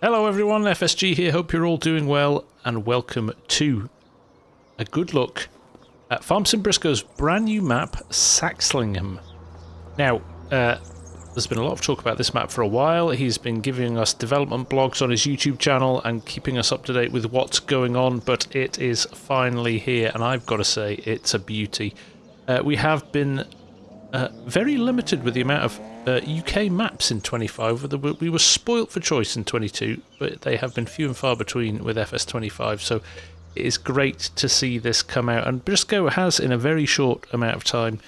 Hello everyone, FSG here, hope you're all doing well, and welcome to a good look at FarmSim Brisco's brand new map, Saxlingham. Now, there's been a lot of talk about this map for a while. He's been giving us development blogs on his YouTube channel and keeping us up to date with what's going on, but it is finally here, and I've got to say, it's a beauty. We have been very limited with the amount of UK maps in 25. We were spoilt for choice in 22, but they have been few and far between with FS25, so it is great to see this come out. And Brisco has, in a very short amount of time,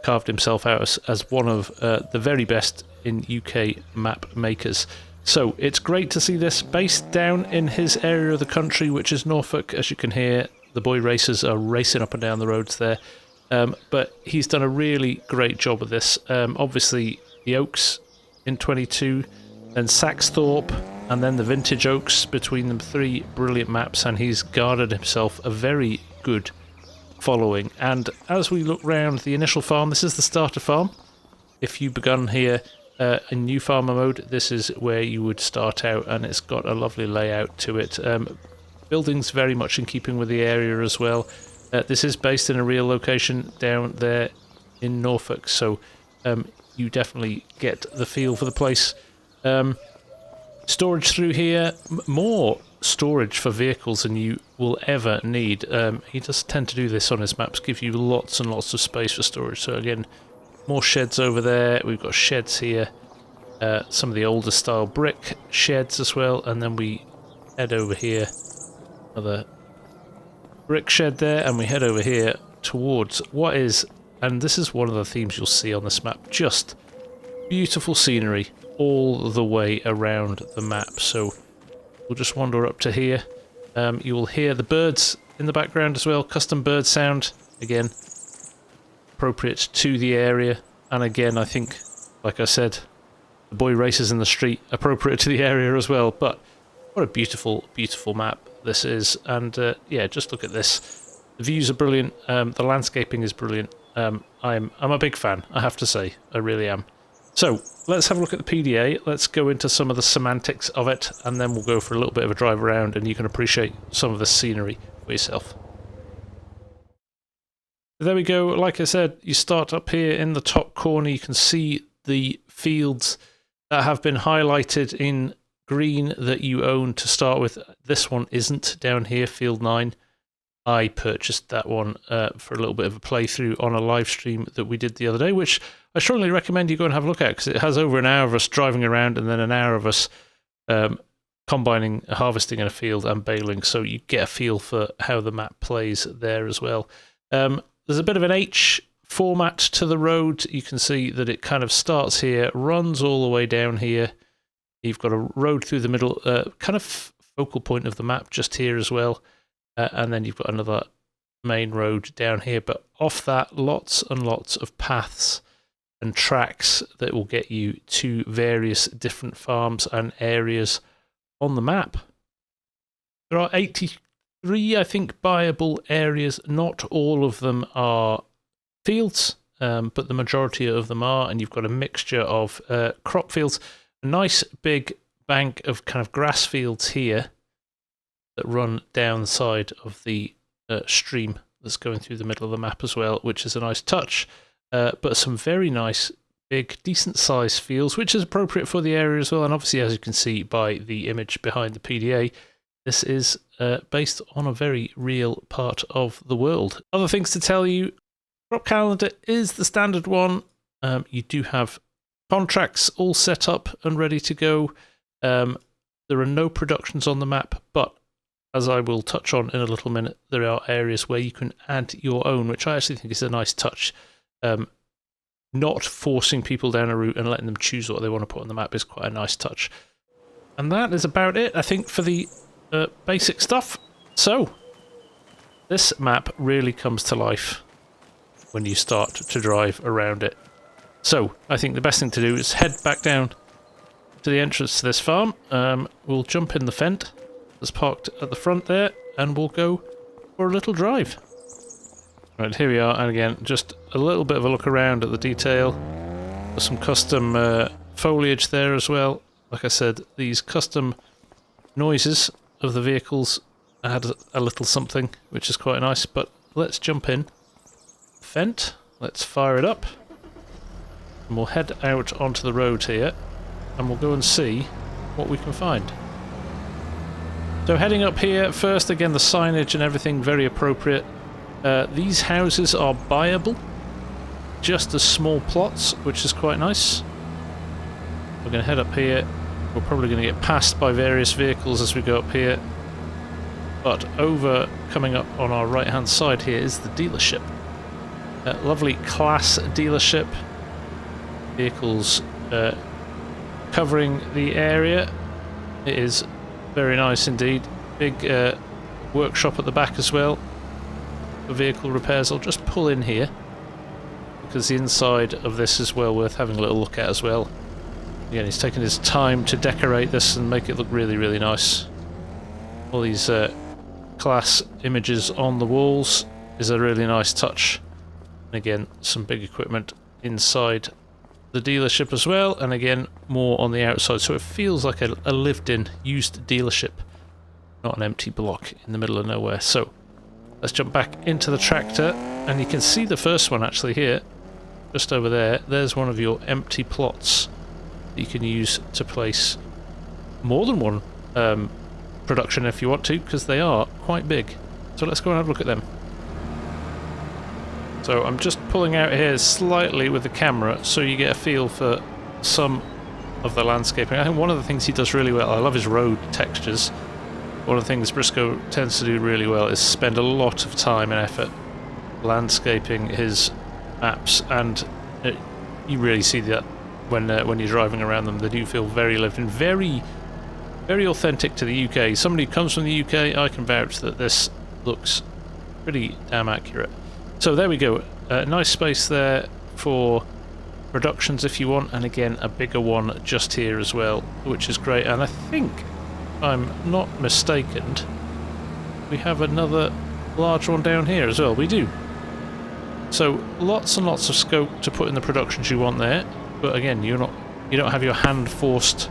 carved himself out as one of the very best in UK map makers. So it's great to see this based down in his area of the country, which is Norfolk. As you can hear, the boy racers are racing up and down the roads there. But he's done a really great job of this. Obviously, the Oaks in 22, then Saxthorpe, and then the Vintage Oaks, between them, three brilliant maps, and he's garnered himself a very good following. And as we look round the initial farm, this is the starter farm. If you begun here in new farmer mode, this is where you would start out, and it's got a lovely layout to it. Buildings very much in keeping with the area as well. This is based in a real location down there in Norfolk, so you definitely get the feel for the place. Storage through here, more storage for vehicles than you will ever need. He does tend to do this on his maps, give you lots and lots of space for storage. So again, more sheds over there. We've got sheds here, some of the older style brick sheds as well, and then we head over here, another brick shed there, and we head over here towards what is, and this is one of the themes you'll see on this map, just beautiful scenery all the way around the map. So we'll just wander up to here. You will hear the birds in the background as well, custom bird sound, again appropriate to the area, and again I think, like I said, the boy races in the street, appropriate to the area as well. But what a beautiful, beautiful map this is, and yeah, just look at this. The views are brilliant, the landscaping is brilliant. I'm a big fan, I have to say, I really am. So let's have a look at the PDA, let's go into some of the semantics of it, and then we'll go for a little bit of a drive around and you can appreciate some of the scenery for yourself. There we go, like I said, you start up here in the top corner, you can see the fields that have been highlighted in green that you own to start with. This one isn't down here, field 9. I purchased that one for a little bit of a playthrough on a live stream that we did the other day, which I strongly recommend you go and have a look at, because it has over an hour of us driving around and then an hour of us combining harvesting in a field and baling, so you get a feel for how the map plays there as well. There's a bit of an H format to the road. You can see that it kind of starts here, runs all the way down here. You've got a road through the middle, kind of focal point of the map just here as well. And then you've got another main road down here. But off that, lots and lots of paths and tracks that will get you to various different farms and areas on the map. There are 83, I think, buyable areas. Not all of them are fields, but the majority of them are. And you've got a mixture of crop fields. A nice big bank of kind of grass fields here that run down the side of the stream that's going through the middle of the map as well, which is a nice touch. But some very nice, big, decent-sized fields, which is appropriate for the area as well. And obviously, as you can see by the image behind the PDA, this is based on a very real part of the world. Other things to tell you, crop calendar is the standard one. You do have contracts all set up and ready to go. There are no productions on the map, but as I will touch on in a little minute, there are areas where you can add your own, which I actually think is a nice touch. Not forcing people down a route and letting them choose what they want to put on the map is quite a nice touch. And that is about it, I think, for the basic stuff. So, this map really comes to life when you start to drive around it. So, I think the best thing to do is head back down to the entrance to this farm. We'll jump in the Fendt that's parked at the front there, and we'll go for a little drive. Right, here we are, and again, just a little bit of a look around at the detail. There's some custom foliage there as well. Like I said, these custom noises of the vehicles add a little something, which is quite nice. But let's jump in. Fent, let's fire it up. And we'll head out onto the road here, and we'll go and see what we can find. So heading up here, first again the signage and everything very appropriate. These houses are buyable, just as small plots, which is quite nice. We're going to head up here. We're probably going to get passed by various vehicles as we go up here. But over, coming up on our right hand side here, is the dealership. Lovely class dealership. Vehicles covering the area. It is very nice indeed. Big workshop at the back as well for vehicle repairs. I'll just pull in here because the inside of this is well worth having a little look at as well. Again, he's taken his time to decorate this and make it look really, really nice. All these class images on the walls is a really nice touch. And again, some big equipment inside the dealership as well, and again more on the outside, so it feels like a lived-in used dealership, not an empty block in the middle of nowhere. So let's jump back into the tractor, and you can see the first one actually here, just over there. There's one of your empty plots that you can use to place more than one production if you want to, because they are quite big. So let's go and have a look at them. So I'm just pulling out here slightly with the camera so you get a feel for some of the landscaping. I think one of the things he does really well, I love his road textures. One of the things Brisco tends to do really well is spend a lot of time and effort landscaping his maps, and you really see that when you're driving around them. They do feel very lived in, very, very authentic to the UK. Somebody who comes from the UK, I can vouch that this looks pretty damn accurate. So there we go, nice space there for productions if you want, and again a bigger one just here as well, which is great. And I think, if I'm not mistaken, we have another large one down here as well. We do. So lots and lots of scope to put in the productions you want there, but again you don't have your hand forced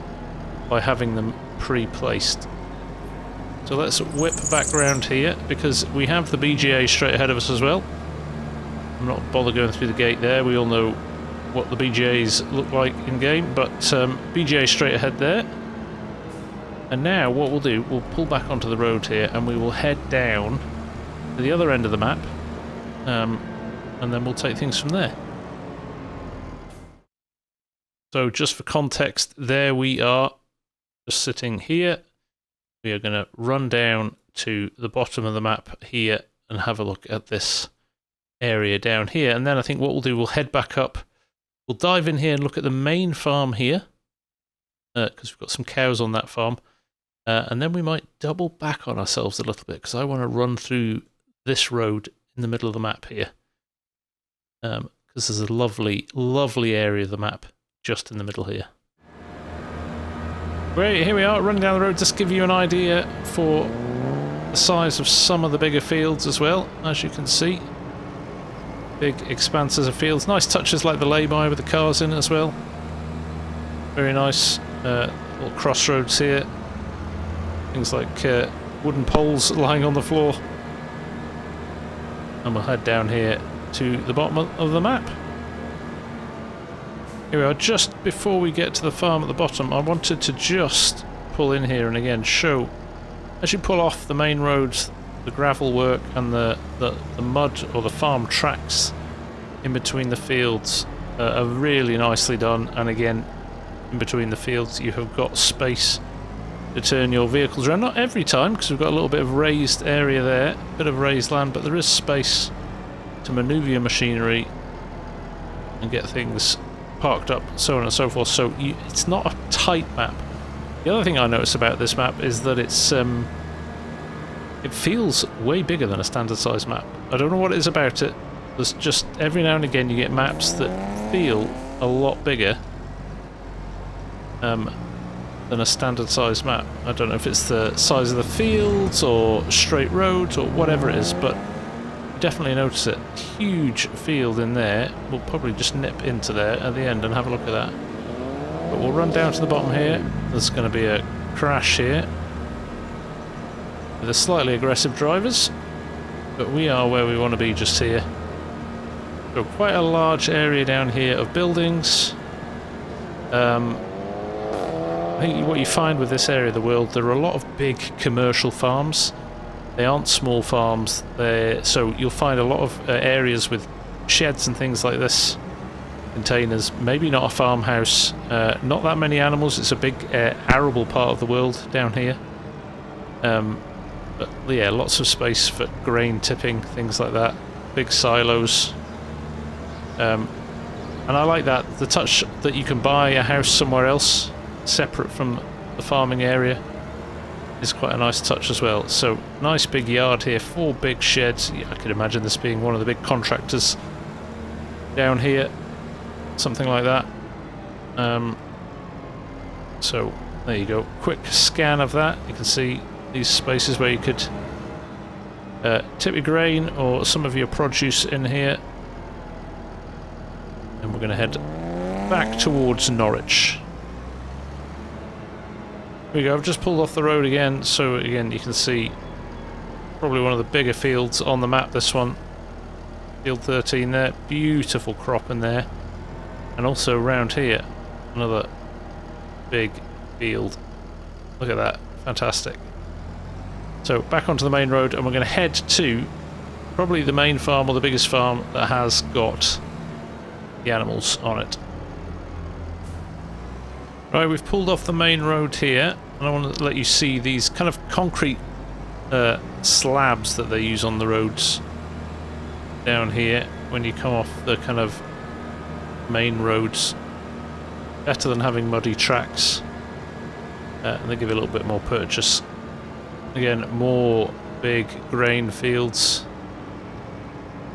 by having them pre-placed. So let's whip back around here because we have the BGA straight ahead of us as well. I'm not bothered going through the gate there. We all know what the BGAs look like in game, but BGA straight ahead there. And now what we'll do, we'll pull back onto the road here and we will head down to the other end of the map, and then we'll take things from there. So just for context, there we are, just sitting here. We are going to run down to the bottom of the map here and have a look at this area down here, and then I think what we'll do, we'll head back up, we'll dive in here and look at the main farm here, because we've got some cows on that farm, and then we might double back on ourselves a little bit because I want to run through this road in the middle of the map here, because there's a lovely, lovely area of the map just in the middle here. Great, here we are running down the road. Just to give you an idea for the size of some of the bigger fields as well, as you can see. Big expanses of fields. Nice touches like the lay-by with the cars in as well. Very nice. Little crossroads here. Things like wooden poles lying on the floor. And we'll head down here to the bottom of the map. Here we are. Just before we get to the farm at the bottom, I wanted to just pull in here and again show, as you pull off the main roads, the gravel work and the mud or the farm tracks in between the fields are really nicely done, and again in between the fields you have got space to turn your vehicles around. Not every time, because we've got a little bit of raised area there, a bit of raised land, but there is space to manoeuvre your machinery and get things parked up, so on and so forth. So it's not a tight map. The other thing I noticed about this map is that it's it feels way bigger than a standard size map. I don't know what it is about it. There's just every now and again you get maps that feel a lot bigger than a standard size map. I don't know if it's the size of the fields or straight roads or whatever it is, but you definitely notice it. Huge field in there. We'll probably just nip into there at the end and have a look at that. But we'll run down to the bottom here. There's going to be a crash here. with the slightly aggressive drivers, but we are where we want to be just here. So quite a large area down here of buildings. I think what you find with this area of the world, there are a lot of big commercial farms. They aren't small farms. So you'll find a lot of areas with sheds and things like this, containers, maybe not a farmhouse, not that many animals. It's a big arable part of the world down here. But yeah, lots of space for grain tipping, things like that. Big silos. And I like that, the touch that you can buy a house somewhere else, separate from the farming area, is quite a nice touch as well. So, nice big yard here, 4 big sheds. Yeah, I could imagine this being one of the big contractors down here, something like that. So, there you go. Quick scan of that. You can see these spaces where you could tip your grain or some of your produce in here. And we're going to head back towards Norwich. Here we go, I've just pulled off the road again, so again you can see probably one of the bigger fields on the map, this one. Field 13 there, beautiful crop in there. And also around here, another big field. Look at that, fantastic. So back onto the main road, and we're going to head to probably the main farm, or the biggest farm that has got the animals on it. Right, we've pulled off the main road here, and I want to let you see these kind of concrete slabs that they use on the roads down here when you come off the kind of main roads. Better than having muddy tracks, and they give you a little bit more purchase. Again, more big grain fields,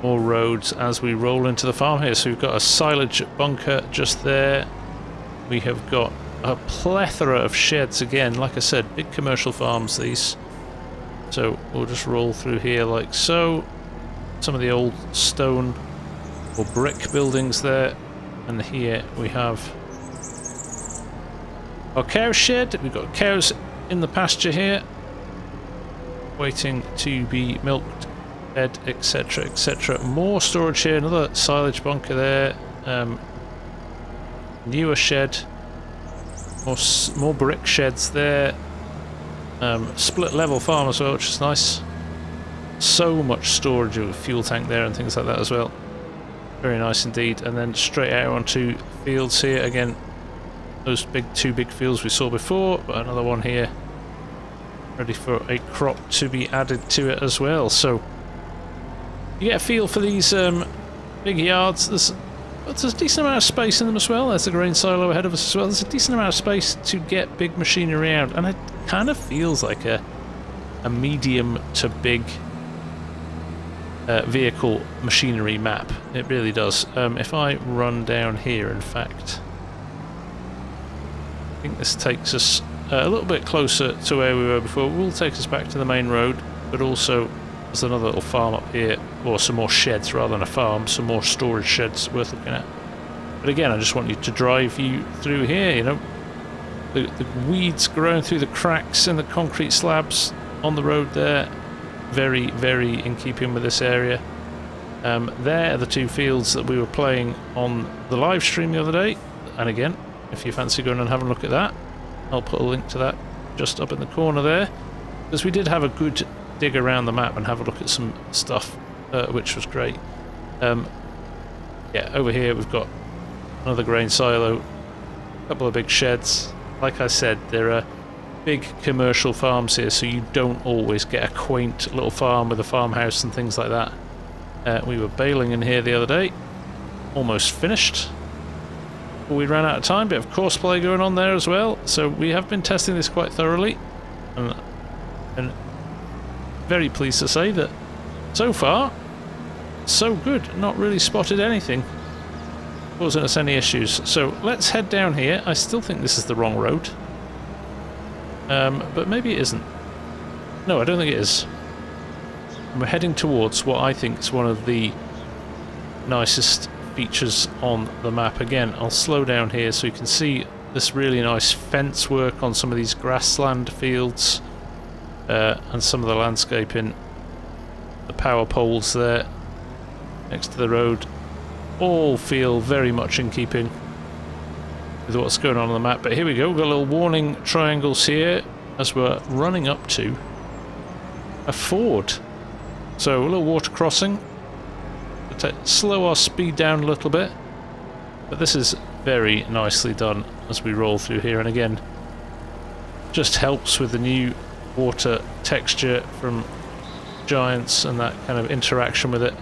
more roads as we roll into the farm here. So we've got a silage bunker just there. We have got a plethora of sheds again. Like I said, big commercial farms these. So we'll just roll through here like so. Some of the old stone or brick buildings there. And here we have our cow shed. We've got cows in the pasture here, waiting to be milked, fed, etc, etc. More storage here, another silage bunker there. Newer shed, more brick sheds there. Split level farm as well, which is nice. So much storage of a fuel tank there and things like that as well. Very nice indeed. And then straight out onto fields here again. Those two big fields we saw before, but another one here ready for a crop to be added to it as well. So you get a feel for these big yards. There's a decent amount of space in them as well. There's the grain silo ahead of us as well. There's a decent amount of space to get big machinery around, and it kind of feels like a medium to big vehicle machinery map. It really does. If I run down here, in fact, I think this takes us a little bit closer to where we were before. It will take us back to the main road, but also there's another little farm up here, or some more sheds rather than a farm, some more storage sheds worth looking at. But again, I just want you to drive you through here, you know. The weeds growing through the cracks in the concrete slabs on the road there, very, very in keeping with this area. There are the two fields that we were playing on the live stream the other day, and again, if you fancy going and having a look at that, I'll put a link to that just up in the corner there, because we did have a good dig around the map and have a look at some stuff, which was great. Yeah, over here we've got another grain silo, a couple of big sheds. Like I said, there are big commercial farms here, so you don't always get a quaint little farm with a farmhouse and things like that. We were baling in here the other day, almost finished. We ran out of time, bit of courseplay going on there as well, so we have been testing this quite thoroughly, and very pleased to say that so far so good. Not really spotted anything causing us any issues. So let's head down here. I still think this is the wrong road, but maybe it isn't. No, I don't think it is. We're heading towards what I think is one of the nicest features on the map. Again, I'll slow down here so you can see this really nice fence work on some of these grassland fields. and some of the landscaping, the power poles there next to the road, all feel very much in keeping with what's going on the map. But here we go, we've got little warning triangles here as we're running up to a ford. So a little water crossing. Slow our speed down a little bit, but this is very nicely done as we roll through here, and again just helps with the new water texture from Giants and that kind of interaction with it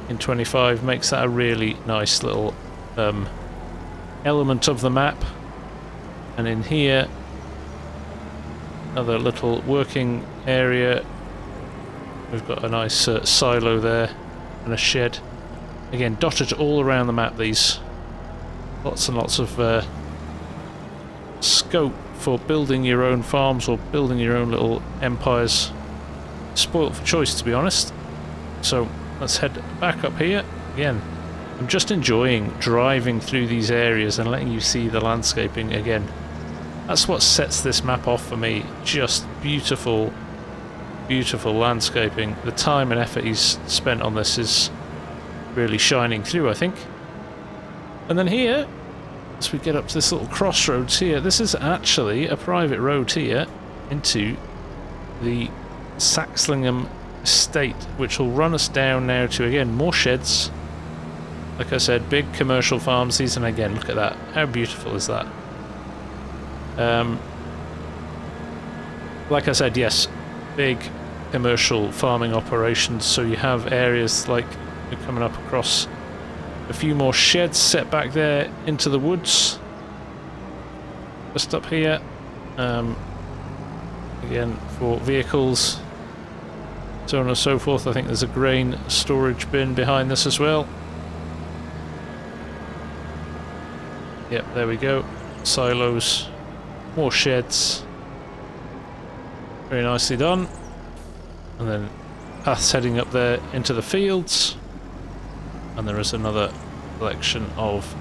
in 25 makes that a really nice little element of the map. And in here, another little working area. We've got a nice silo there and a shed. Again, dotted all around the map, these. Lots and lots of scope for building your own farms or building your own little empires. Spoilt for choice, to be honest. So let's head back up here. Again, I'm just enjoying driving through these areas and letting you see the landscaping again. That's what sets this map off for me. Just beautiful, beautiful landscaping. The time and effort he's spent on this is really shining through, I think. And then here, as we get up to this little crossroads here, this is actually a private road here into the Saxlingham estate, which will run us down now to, again, more sheds. Like I said, big commercial farms these, and again, look at that. How beautiful is that? Like I said, yes, big commercial farming operations, so you have areas like you're coming up across a few more sheds set back there into the woods. Just up here, again, for vehicles, so on and so forth. I think there's a grain storage bin behind this as well. Yep, there we go. Silos, more sheds. Very nicely done. And then paths heading up there into the fields. And there is another collection of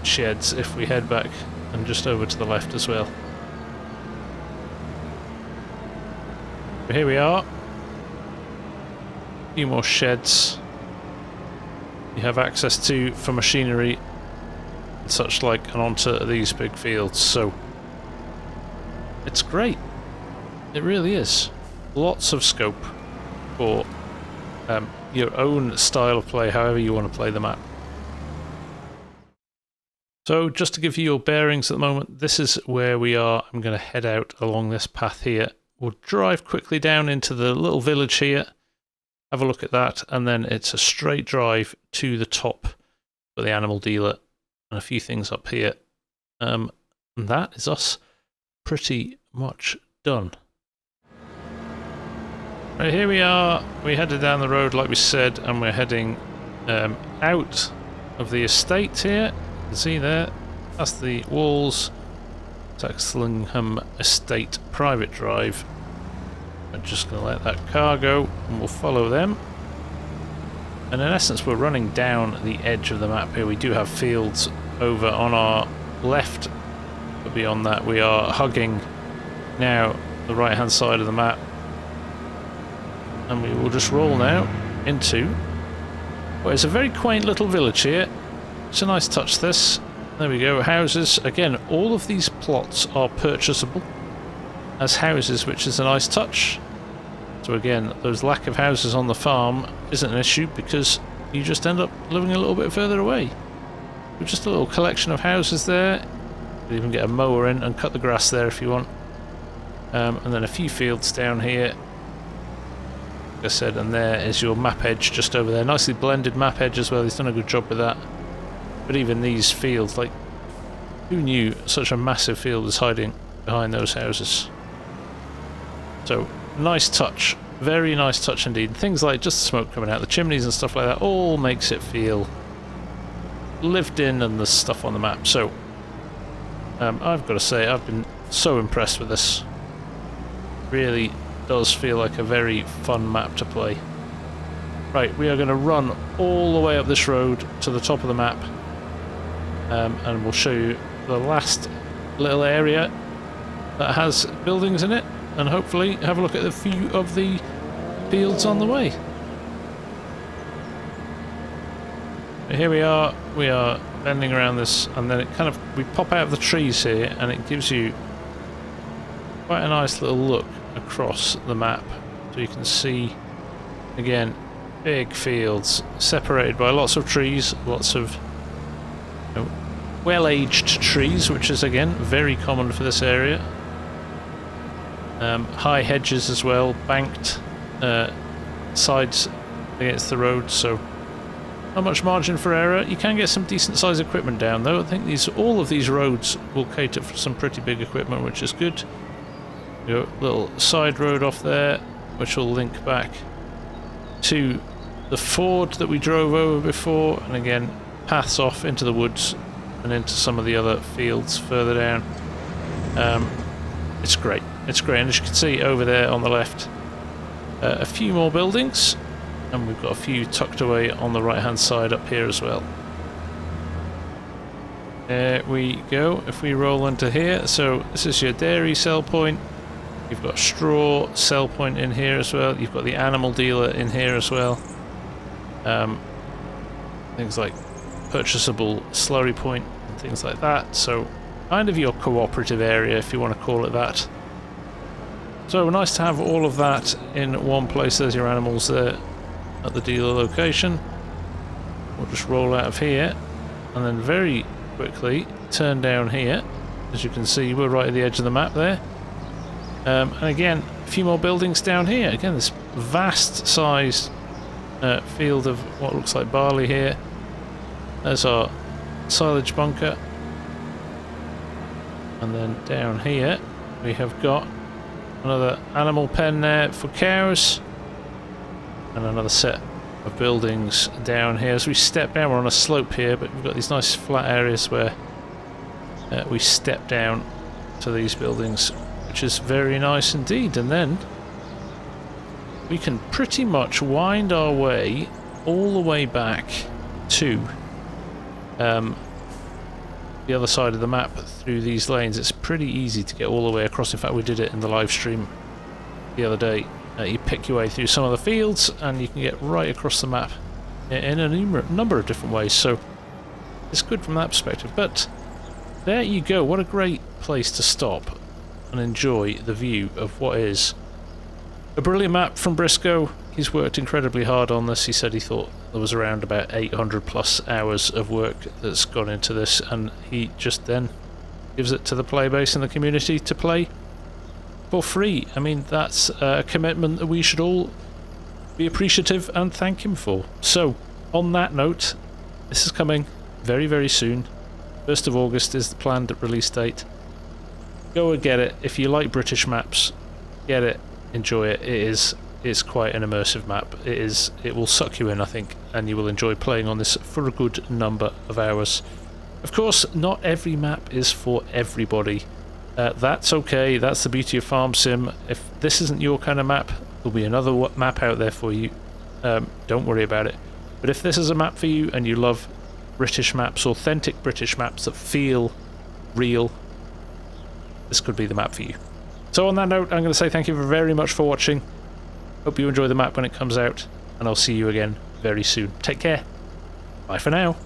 sheds if we head back and just over to the left as well. But here we are. A few more sheds you have access to for machinery and such like, and onto these big fields. So it's great. It really is. Lots of scope for your own style of play, however you want to play the map. So just to give you your bearings at the moment, this is where we are. I'm going to head out along this path here. We'll drive quickly down into the little village here, have a look at that, and then it's a straight drive to the top for the animal dealer and a few things up here. And that is us pretty much done. Right, here we are. We headed down the road like we said, and we're heading out of the estate here. You can see there, that's the walls. Saxlingham Estate private drive. I'm just going to let that car go and we'll follow them. And in essence, we're running down the edge of the map here. We do have fields over on our left, but beyond that, we are hugging now the right hand side of the map. And we will just roll now into what is a very quaint little village here. It's a nice touch, this. There we go, houses. Again, all of these plots are purchasable as houses, which is a nice touch. So again, those lack of houses on the farm isn't an issue because you just end up living a little bit further away. With just a little collection of houses there. You can even get a mower in and cut the grass there if you want. And then a few fields down here. Like I said, and there is your map edge just over there. Nicely blended map edge as well. He's done a good job with that. But even these fields, like, who knew such a massive field was hiding behind those houses? So, nice touch. Very nice touch indeed. Things like just the smoke coming out the chimneys and stuff like that all makes it feel lived in, and the stuff on the map. So, I've got to say, I've been so impressed with this. Really does feel like a very fun map to play. Right, we are going to run all the way up this road to the top of the map. And we'll show you the last little area that has buildings in it. and hopefully have a look at a few of the fields on the way. But here we are bending around this, and then we pop out of the trees here, and it gives you quite a nice little look across the map. So you can see, again, big fields separated by lots of trees, lots of well-aged trees, which is again very common for this area. High hedges as well, banked sides against the road, so not much margin for error. You can get some decent sized equipment down though. I think all of these roads will cater for some pretty big equipment, which is good. Little side road off there, which will link back to the ford that we drove over before, and again paths off into the woods and into some of the other fields further down. It's great, and as you can see over there on the left, a few more buildings, and we've got a few tucked away on the right hand side up here as well. There we go. If we roll into here, so this is your dairy sell point. You've got straw sell point in here as well. You've got the animal dealer in here as well. Things like purchasable slurry point and things like that. So kind of your cooperative area, if you want to call it that. So nice to have all of that in one place. There's your animals there at the dealer location. We'll just roll out of here and then very quickly turn down here. As you can see, we're right at the edge of the map there. And again, a few more buildings down here. Again, this vast sized field of what looks like barley here. There's our silage bunker. And then down here we have got another animal pen there for cows. And another set of buildings down here. As we step down, we're on a slope here, but we've got these nice flat areas where we step down to these buildings, which is very nice indeed. And then we can pretty much wind our way all the way back to the other side of the map through these lanes. It's pretty easy to get all the way across. In fact, we did it in the live stream the other day. You pick your way through some of the fields and you can get right across the map in a number of different ways, so it's good from that perspective. But there you go, what a great place to stop and enjoy the view of what is a brilliant map from Brisco. He's worked incredibly hard on this. He said he thought there was around about 800 plus hours of work that's gone into this, and he just then gives it to the playbase and the community to play for free. I mean, that's a commitment that we should all be appreciative and thank him for. So, on that note, this is coming very, very soon. 1st of August is the planned release date. Go and get it. If you like British maps, get it, enjoy it. It's quite an immersive map. It will suck you in, I think, and you will enjoy playing on this for a good number of hours. Of course, not every map is for everybody. That's okay, that's the beauty of Farm Sim. If this isn't your kind of map, there'll be another map out there for you. Don't worry about it. But if this is a map for you and you love British maps, authentic British maps that feel real, this could be the map for you. So on that note, I'm going to say thank you very much for watching. Hope you enjoy the map when it comes out, and I'll see you again very soon. Take care. Bye for now.